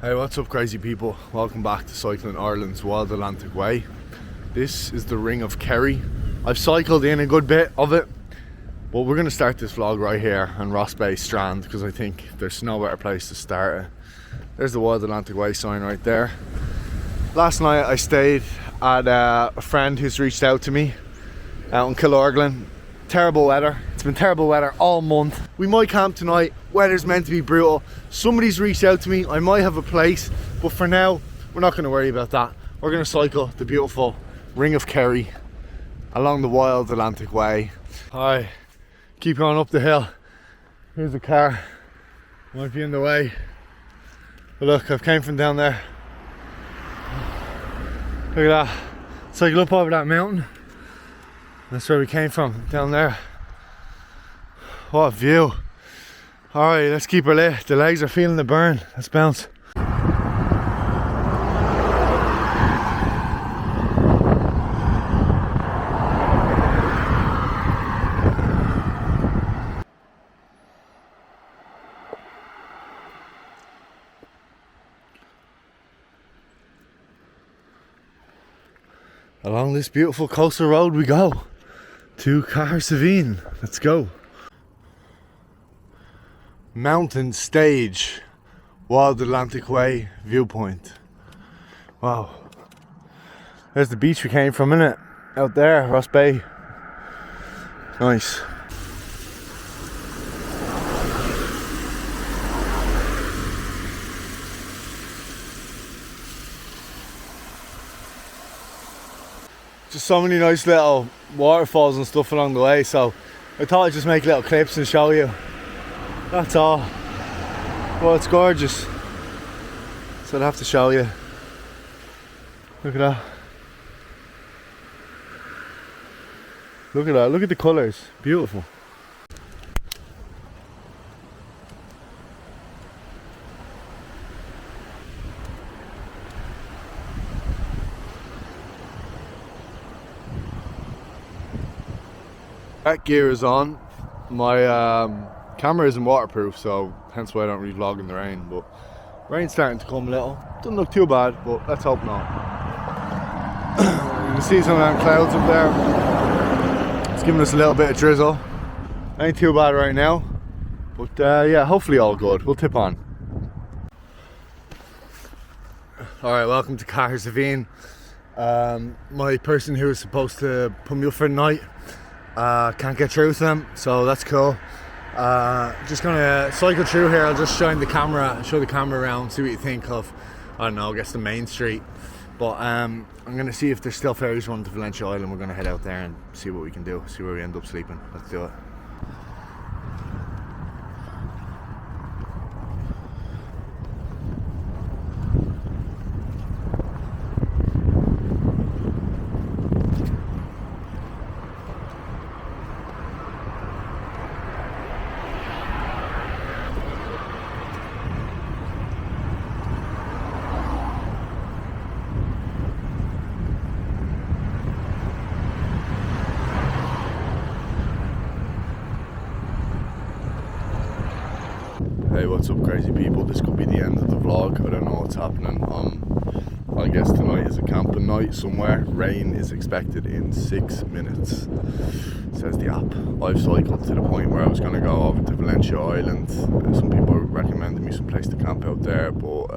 Hey, what's up crazy people? Welcome back to Cycling Ireland's Wild Atlantic Way. This is the Ring of Kerry. I've cycled in a good bit of it, but we're going to start this vlog right here on Rossbeigh strand because I think there's no better place to start it. There's the Wild Atlantic Way sign right there. Last night I stayed at a friend who's reached out to me out in Kilorglin. Terrible weather. It's been terrible weather all month. We might camp tonight. Weather's meant to be brutal. Somebody's reached out to me. I might have a place, but for now we're not going to worry about that. We're going to cycle the beautiful Ring of Kerry along the Wild Atlantic Way. Alright, keep going up the hill. Here's the car. Might be in the way. But look, I've came from down there. Look at that. Cycle up over that mountain. That's where we came from, down there. What a view. Alright, let's keep her lit. The legs are feeling the burn. Let's bounce. Along this beautiful coastal road we go to Cahersiveen. Let's go. Mountain stage, Wild Atlantic Way viewpoint. Wow. There's the beach we came from, innit? Out there, Rossbeigh. Nice. Just so many nice little waterfalls and stuff along the way, so I thought I'd just make little clips and show you. That's all. Well, it's gorgeous, so I'd have to show you. Look at that. Look at that. Look at the colours. Beautiful. That gear is on. My camera isn't waterproof, so hence why I don't really vlog in the rain, but rain's starting to come a little. Doesn't look too bad, but let's hope not. You can see some of them clouds up there. It's giving us a little bit of drizzle. Ain't too bad right now, but yeah, hopefully all good. We'll tip on. Alright, welcome to Cahersiveen. My person who was supposed to put me up for the night can't get through to them, so that's cool. Just gonna cycle through here. I'll just show the camera around, see what you think of, I don't know, I guess the main street. But I'm gonna see if there's still ferries running to Valentia Island. We're gonna head out there and see what we can do, see where we end up sleeping. Let's do it. Hey, what's up crazy people? This could be the end of the vlog. I don't know what's happening. I guess tonight is a camping night somewhere. Rain is expected in 6 minutes, says the app. I've cycled to the point where I was going to go over to Valentia Island. Some people recommended me some place to camp out there, but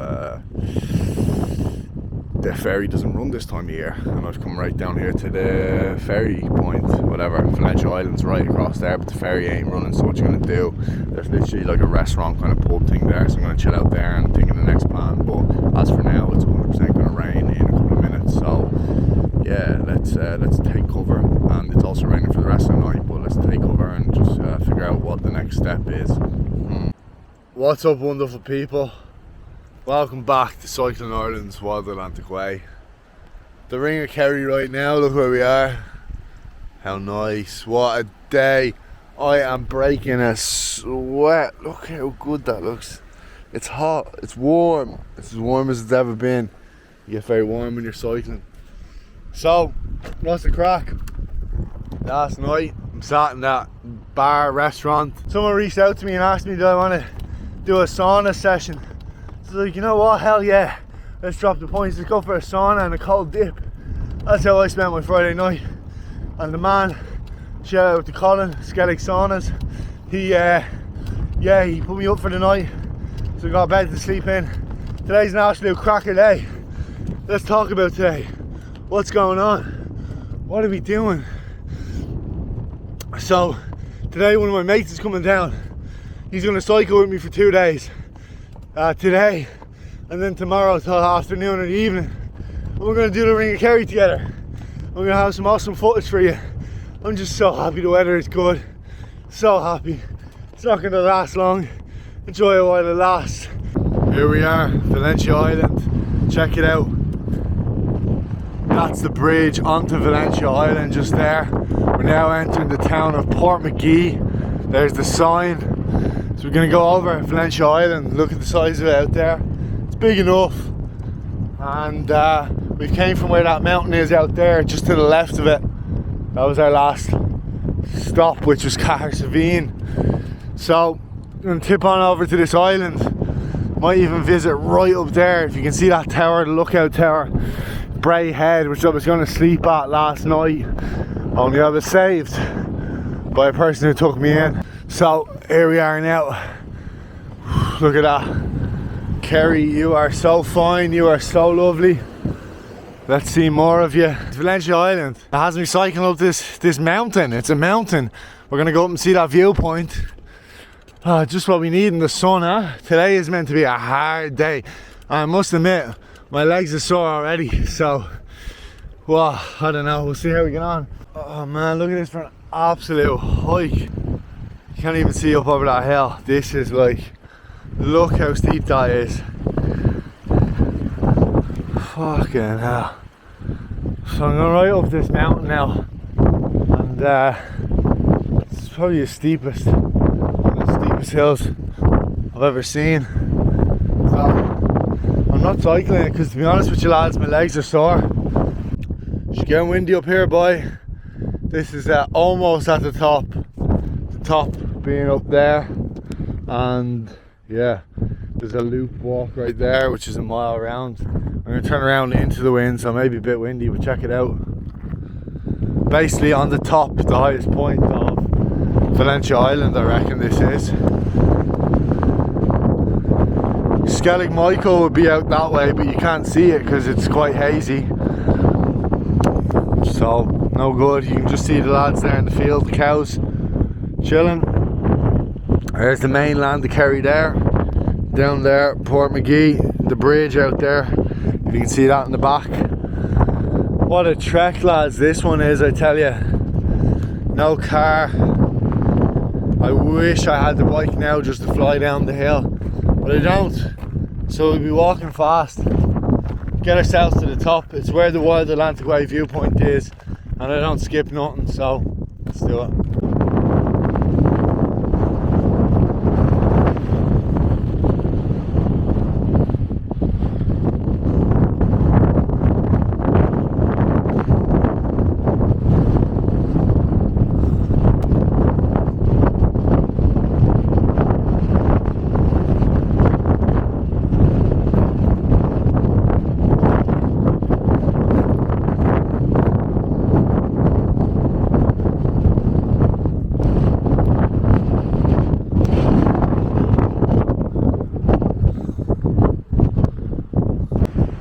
the ferry doesn't run this time of year, and I've come right down here to the ferry point, whatever. Valentia Island's right across there, but the ferry ain't running, so what you're going to do, there's literally like a restaurant kind of pub thing there, so I'm going to chill out there and think of the next plan. But as for now, it's 100% going to rain in a couple of minutes, so yeah, let's take cover. And it's also raining for the rest of the night, but let's take cover and just figure out what the next step is. What's up, wonderful people? Welcome back to Cycling Ireland's Wild Atlantic Way. The Ring of Kerry right now, look where we are. How nice, what a day. I am breaking a sweat. Look how good that looks. It's hot, it's warm. It's as warm as it's ever been. You get very warm when you're cycling. So, what's the crack? Last night, I'm sat in that bar restaurant. Someone reached out to me and asked me, do I want to do a sauna session? This So like, you know what, hell yeah, let's drop the points, let's go for a sauna and a cold dip. That's how I spent my Friday night. And the man, shout out to Colin, Skellig Saunas, he put me up for the night, so I got a bed to sleep in. Today's an absolute cracker day. Let's talk about today. What's going on? What are we doing? So today one of my mates is coming down. He's going to cycle with me for 2 days. Today and then tomorrow till afternoon or the evening. And we're going to do the Ring of Kerry together. We're going to have some awesome footage for you. I'm just so happy the weather is good. So happy. It's not going to last long. Enjoy it while it lasts. Here we are, Valentia Island. Check it out. That's the bridge onto Valentia Island just there. We're now entering the town of Portmagee. There's the sign. So we're going to go over Valentia Island, look at the size of it out there. It's big enough. And we came from where that mountain is out there, just to the left of it. That was our last stop, which was Cahersiveen. So I'm going to tip on over to this island. Might even visit right up there. If you can see that tower, the lookout tower, Bray Head, which I was going to sleep at last night. Only I was saved by a person who took me in. So here we are now. Look at that. Kerry, you are so fine, you are so lovely. Let's see more of you. It's Valentia Island. It has me cycling up this mountain. It's a mountain. We're going to go up and see that viewpoint. Just what we need in the sun, huh? Today is meant to be a hard day. I must admit, my legs are sore already, so, well, I don't know, we'll see how we get on. Oh man, look at this for an absolute hike. You can't even see up over that hill. This is like, look how steep that is. Fucking hell. So I'm going right up this mountain now, and it's probably the steepest hills I've ever seen. So I'm not cycling it because, to be honest with you lads, my legs are sore. It's getting windy up here, boy. This is almost at the top being up there, and yeah, there's a loop walk right there which is a mile around. I'm going to turn around into the wind, so maybe a bit windy, but check it out. Basically on the top, the highest point of Valentia Island, I reckon this is. Skellig Michael would be out that way, but you can't see it because it's quite hazy. So, no good. You can just see the lads there in the field, the cows, chilling. There's the mainland of Kerry there. Down there, Portmagee, the bridge out there. If you can see that in the back. What a trek, lads, this one is, I tell you. No car. I wish I had the bike now just to fly down the hill, but I don't. So we'll be walking fast, get ourselves to the top. It's where the Wild Atlantic Way viewpoint is, and I don't skip nothing, so let's do it.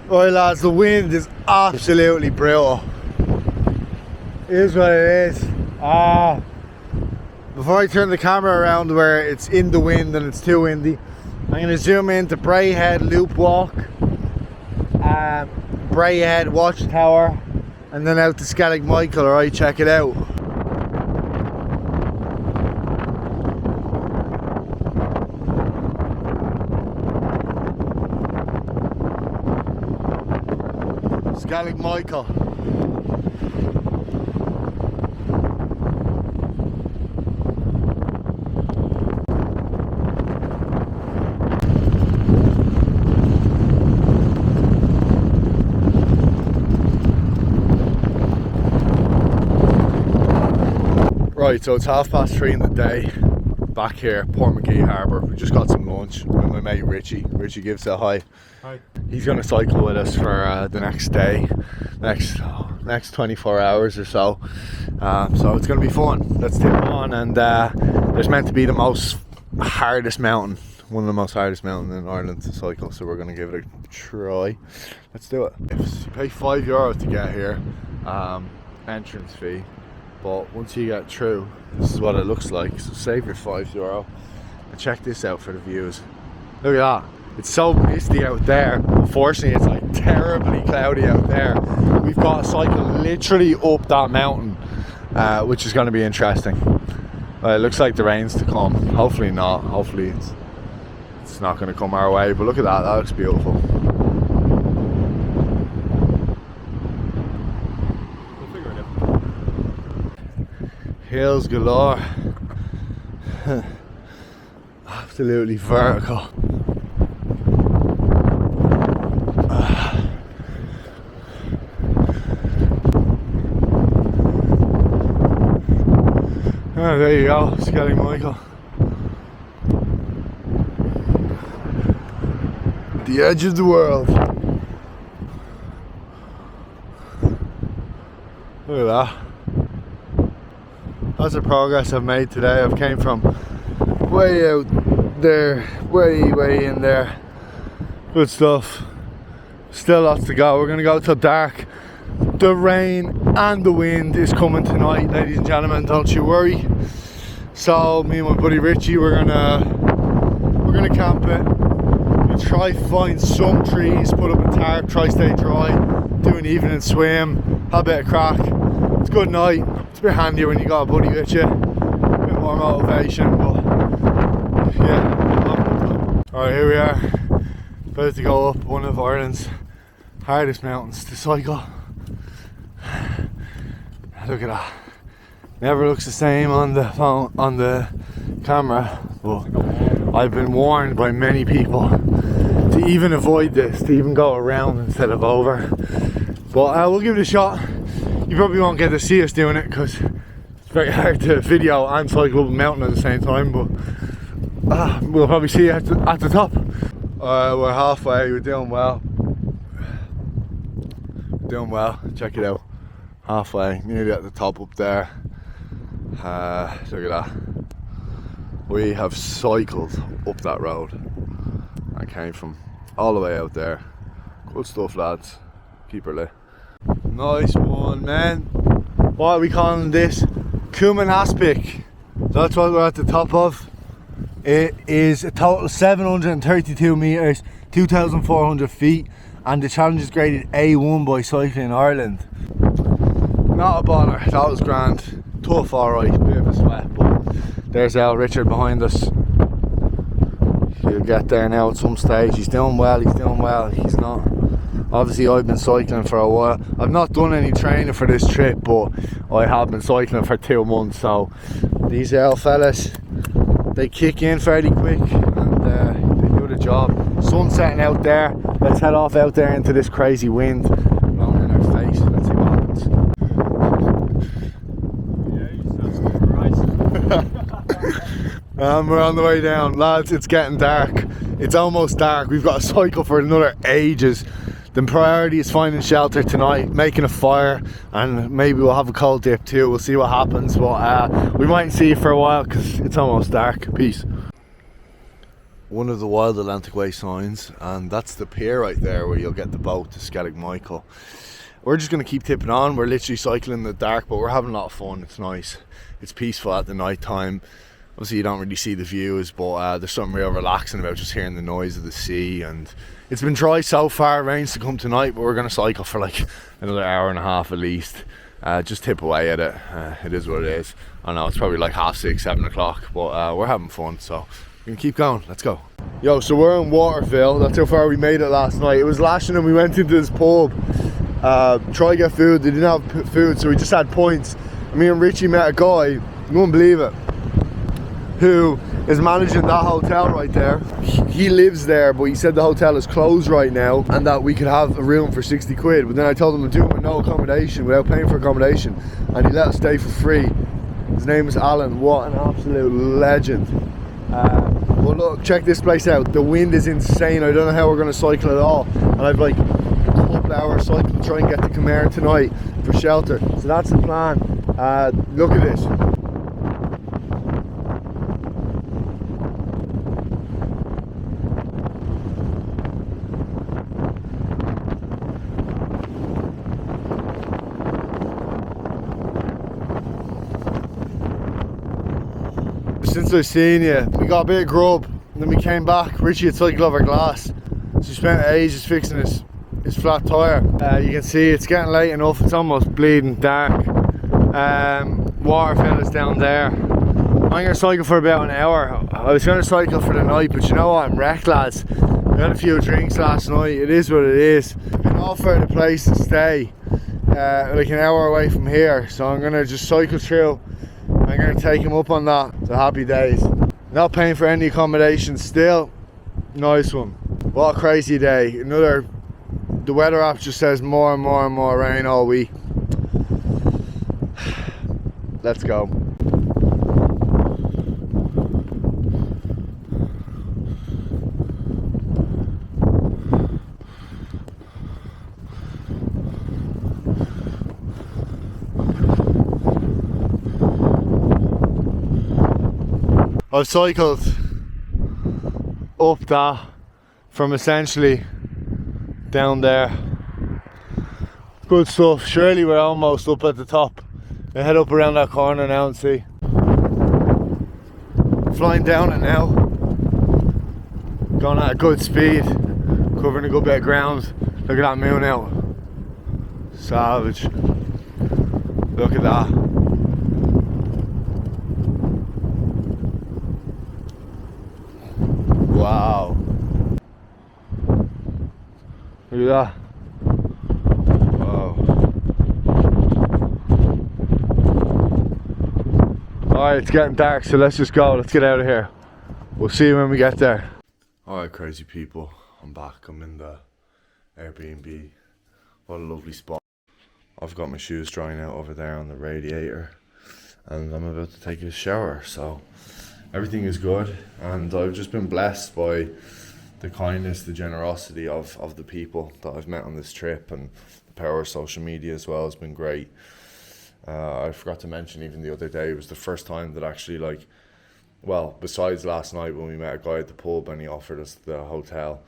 Right lads, the wind is absolutely brutal. It is what it is. Before I turn the camera around where it's in the wind and it's too windy, I'm going to zoom into Bray Head Loop Walk, Bray Head Watchtower, and then out to Skellig Michael. Alright, check it out. Skellig Michael. Right, so it's 3:30 in the day. back here, Portmagee Harbour. We just got some lunch with my mate Richie. Richie gives a hi. Hi. He's going to cycle with us for the next day, next 24 hours or so. So it's going to be fun. Let's tip on, and there's meant to be the hardest mountain, one of the most hardest mountains in Ireland to cycle, so we're going to give it a try. Let's do it. You pay €5 to get here, entrance fee, but once you get through, this is what it looks like. So save your €5 and check this out for the views. Look at that. It's so misty out there. Unfortunately, it's like terribly cloudy out there. We've got to cycle literally up that mountain, which is going to be interesting. It looks like the rain's to come. Hopefully not. Hopefully it's not going to come our way. But look at that. That looks beautiful. We'll figure it out. Hills galore. Absolutely vertical. Oh, there you go, Skelly Michael. The edge of the world. Look at that. That's the progress I've made today. I've came from way out there, way in there. Good stuff. Still lots to go. We're gonna go till dark. The rain and the wind is coming tonight, ladies and gentlemen, don't you worry. So me and my buddy Richie, we're gonna camp it. We'll try find some trees, put up a tarp, try stay dry, do an evening swim, have a bit of crack. It's a good night. It's a bit handier when you got a buddy with you. A bit more motivation, but yeah. Alright, here we are. About to go up one of Ireland's hardest mountains to cycle. Look at that. Never looks the same on the phone, on the camera, but I've been warned by many people to even avoid this, to even go around instead of over. But we'll give it a shot. You probably won't get to see us doing it because it's very hard to video and cycle up a mountain at the same time, but we'll probably see you at the top. We're halfway, we're doing well. Doing well, check it out. Halfway, nearly at the top up there. Look at that. We have cycled up that road and came from all the way out there. Good stuff, lads. Keep her lit. Nice one, man. What are we calling this? Coomanaspic. That's what we're at the top of. It is a total of 732 metres, 2,400 feet, and the challenge is graded A1 by Cycling Ireland. Not a bother, that was grand. Tough, alright, bit of a sweat, but there's Al Richard behind us. He'll get there now at some stage. He's doing well, he's not. Obviously I've been cycling for a while. I've not done any training for this trip, but I have been cycling for 2 months, so these Al fellas, they kick in fairly quick and they do the job. Sun's setting out there. Let's head off out there into this crazy wind blowing in our face. Let's see what happens. We're on the way down, lads. It's getting dark. It's almost dark. We've got to cycle for another ages. The priority is finding shelter tonight, making a fire, and maybe we'll have a cold dip too. We'll see what happens, but we might see you for a while because it's almost dark. Peace. One of the Wild Atlantic Way signs, and that's the pier right there where you'll get the boat to Skellig Michael. We're just going to keep tipping on. We're literally cycling in the dark, but we're having a lot of fun. It's nice. It's peaceful at the night time. Obviously you don't really see the views, but there's something real relaxing about just hearing the noise of the sea. And it's been dry so far. Rain's to come tonight, but we're going to cycle for like another hour and a half at least. Just tip away at it. It is what it is. I know it's probably like 6:30, 7 o'clock, but we're having fun, so we can keep going. Let's go. Yo, so we're in Waterville. That's how far we made it last night. It was lashing and we went into this pub, try to get food. They didn't have food, so we just had points. And me and Richie met a guy, you won't believe it, who is managing that hotel right there. He lives there, but he said the hotel is closed right now and that we could have a room for 60 quid. But then I told him to do it with no accommodation, without paying for accommodation, and he let us stay for free. Is His name is Alan. What an absolute legend. Well look, check this place out. The wind is insane. I don't know how we're going to cycle at all. And I've like a couple hours cycle to try and get to Kenmare tonight for shelter. So that's the plan. Look at this. Since I've seen you, we got a bit of grub, and then we came back. Richie had cycled over glass, so he spent ages fixing his flat tyre. You can see it's getting late enough, it's almost bleeding dark. Waterville is down there. I'm going to cycle for about an hour. I was going to cycle for the night, but you know what, I'm wrecked, lads. I had a few drinks last night, it is what it is. I've been offered a place to stay, like an hour away from here, so I'm going to just cycle through. I'm going to take him up on that. So happy days. Not paying for any accommodation still. Nice one. What a crazy day. The weather app just says more and more and more rain all week. Let's go. I've cycled up that from essentially down there. Good stuff. Surely we're almost up at the top. I head up around that corner now and see. Flying down it now. Going at a good speed. Covering a good bit of ground. Look at that moon out. Savage. Look at that. Wow. Look at that. Wow. Alright, it's getting dark, so let's just go. Let's get out of here. We'll see you when we get there. Alright, crazy people. I'm back. I'm in the Airbnb. What a lovely spot. I've got my shoes drying out over there on the radiator. And I'm about to take a shower, so everything is good, and I've just been blessed by the kindness, the generosity of the people that I've met on this trip, and the power of social media as well has been great. I forgot to mention, even the other day, it was the first time that actually, like, well, besides last night when we met a guy at the pub and he offered us the hotel,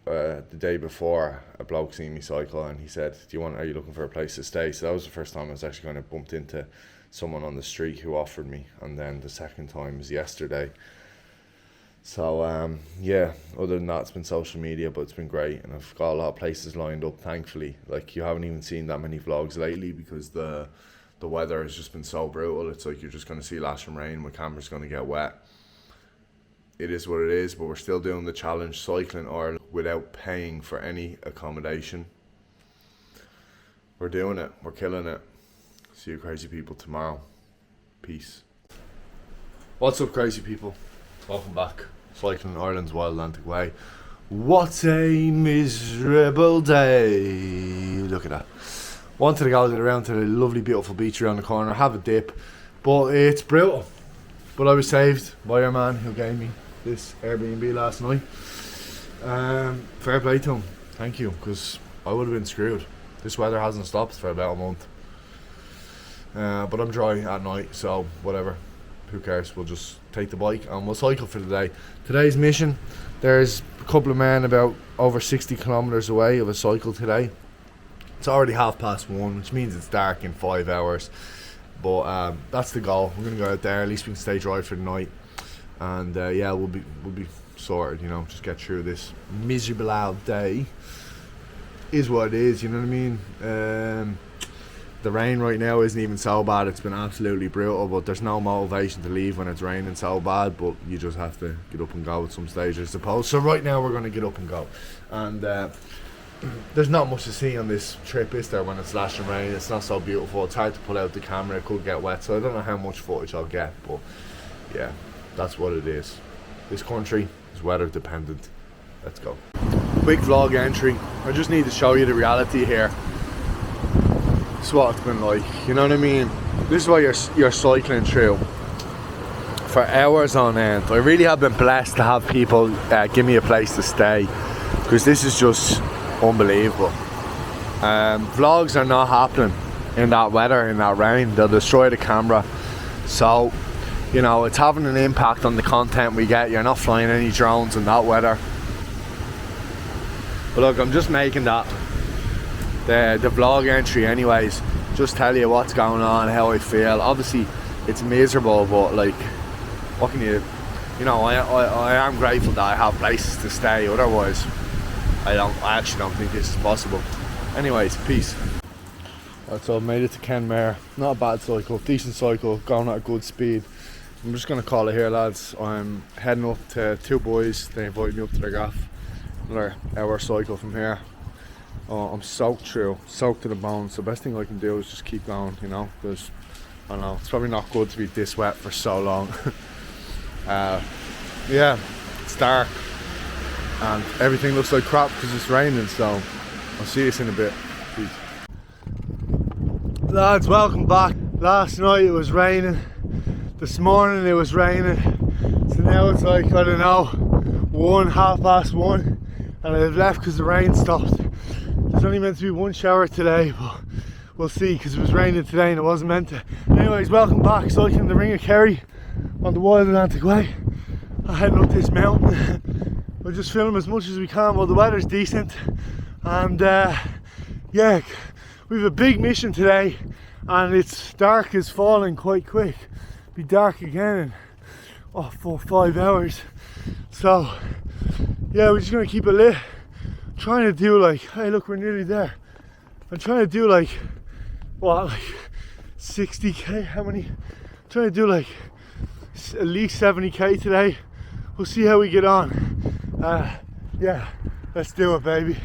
the day before a bloke seen me cycle and he said, are you looking for a place to stay? So that was the first time I was actually kind of bumped into someone on the street who offered me, and then the second time was yesterday. So yeah, other than that, it's been social media, but it's been great, and I've got a lot of places lined up, thankfully. Like, you haven't even seen that many vlogs lately because the weather has just been so brutal. It's like you're just going to see lashing rain, my camera's going to get wet. It is what it is, but we're still doing the challenge, cycling Ireland without paying for any accommodation. We're doing it, we're killing it. See you crazy people tomorrow. Peace. What's up, crazy people? Welcome back. Cycling Ireland's Wild Atlantic Way. What a miserable day. Look at that. Wanted to go around to the lovely beautiful beach around the corner, have a dip, but it's brutal. But I was saved by our man who gave me this Airbnb last night. Fair play to him. Thank you, because I would have been screwed. This weather hasn't stopped for about a month. But I'm dry at night, so whatever, who cares. We'll just take the bike and we'll cycle for the day. Today's mission, there's a couple of men about over 60 kilometers away of a cycle today. It's already 1:30, which means it's dark in 5 hours, but that's the goal. We're gonna go out there, at least we can stay dry for the night, and yeah, we'll be sorted, you know. Just get through this miserable day. Is what it is, you know what I mean. The rain right now isn't even so bad. It's been absolutely brutal, but there's no motivation to leave when it's raining so bad, but you just have to get up and go at some stage, I suppose. So right now we're going to get up and go, and there's not much to see on this trip, is there, when it's lashing rain? It's not so beautiful. It's hard to pull out the camera, it could get wet, so I don't know how much footage I'll get, but yeah, that's what it is. This country is weather dependent. Let's go. Quick vlog entry. I just need to show you the reality here. It's what it's been like, you know what I mean? this is what you're cycling through for hours on end. I really have been blessed to have people give me a place to stay, because this is just unbelievable. Vlogs are not happening in that weather, in that rain. They'll destroy the camera. So, you know, it's having an impact on the content we get. You're not flying any drones in that weather. But look, I'm just making that the vlog entry anyways. Just tell you what's going on, how I feel. Obviously it's miserable, but like, what can you know, I am grateful that I have places to stay. Otherwise I actually don't think this is possible. Anyways, peace. Right, so I've made it to Kenmare. Not a bad cycle, decent cycle, going at a good speed. I'm just gonna call it here, lads. I'm heading up to two boys. They invited me up to their gaff. Another hour cycle from here. Oh, I'm soaked through, soaked to the bone. So the best thing I can do is just keep going, you know, because I don't know, it's probably not good to be this wet for so long. Yeah, it's dark and everything looks like crap because it's raining, so I'll see you in a bit. Peace. Lads, welcome back. Last night it was raining, this morning it was raining, so now it's like, I don't know, 1:30, and I've left because the rain stopped. There's only meant to be one shower today, but we'll see, because it was raining today and it wasn't meant to. Anyways, welcome back. Cycling the Ring of Kerry on the Wild Atlantic Way. I'm heading up this mountain. We'll just film as much as we can while the weather's decent. And yeah, we have a big mission today, and it's dark is falling quite quick. Be dark again in 4 or 5 hours. So yeah, we're just gonna keep it lit. Trying to do like, hey look, we're nearly there. I'm trying to do like, what, like 60k, how many? I'm trying to do like at least 70k today. We'll see how we get on. Yeah, let's do it, baby.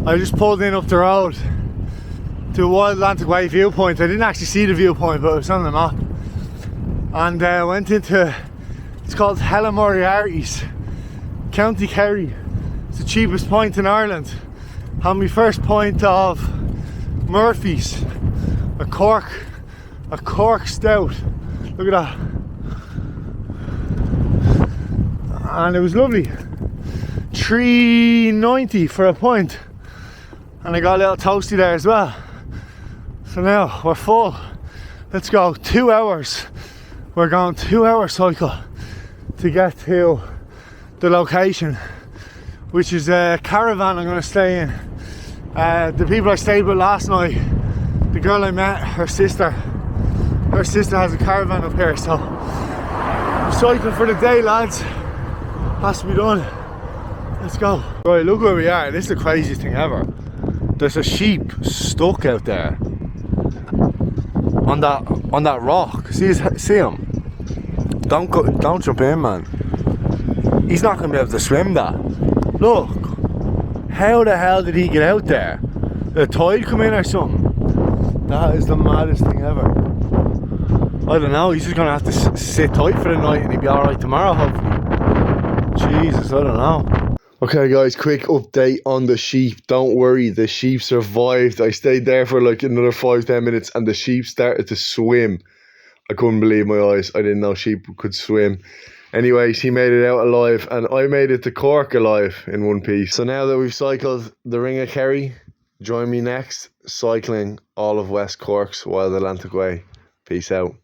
I just pulled in up the road to a Wild Atlantic Way viewpoint. I didn't actually see the viewpoint, but it was on the map. And I went into, it's called Helen Moriarty's, County Kerry. It's the cheapest point in Ireland. Had my first point of Murphy's, a Cork stout. Look at that. And it was lovely. $3.90 for a pint, and I got a little toasty there as well. So now we're full. Let's go. 2 hours. We're going 2 hour cycle to get to the location, which is a caravan I'm going to stay in. The people I stayed with last night, the girl I met, her sister has a caravan up here, so I'm cycling for the day, lads. Has to be done. Let's go. Right, look where we are. This is the craziest thing ever. There's a sheep stuck out there on that rock. See him? Don't jump in, man. He's not gonna be able to swim that. Look. How the hell did he get out there? Did a tide come in or something? That is the maddest thing ever. I don't know. He's just gonna have to sit tight for the night, and he'll be all right tomorrow, hopefully. Jesus, I don't know. Okay guys, quick update on the sheep. Don't worry, the sheep survived. I stayed there for like another 5-10 minutes and the sheep started to swim. I couldn't believe my eyes. I didn't know sheep could swim. Anyways, he made it out alive and I made it to Cork alive in one piece. So now that we've cycled the Ring of Kerry, join me next cycling all of West Cork's Wild Atlantic Way. Peace out.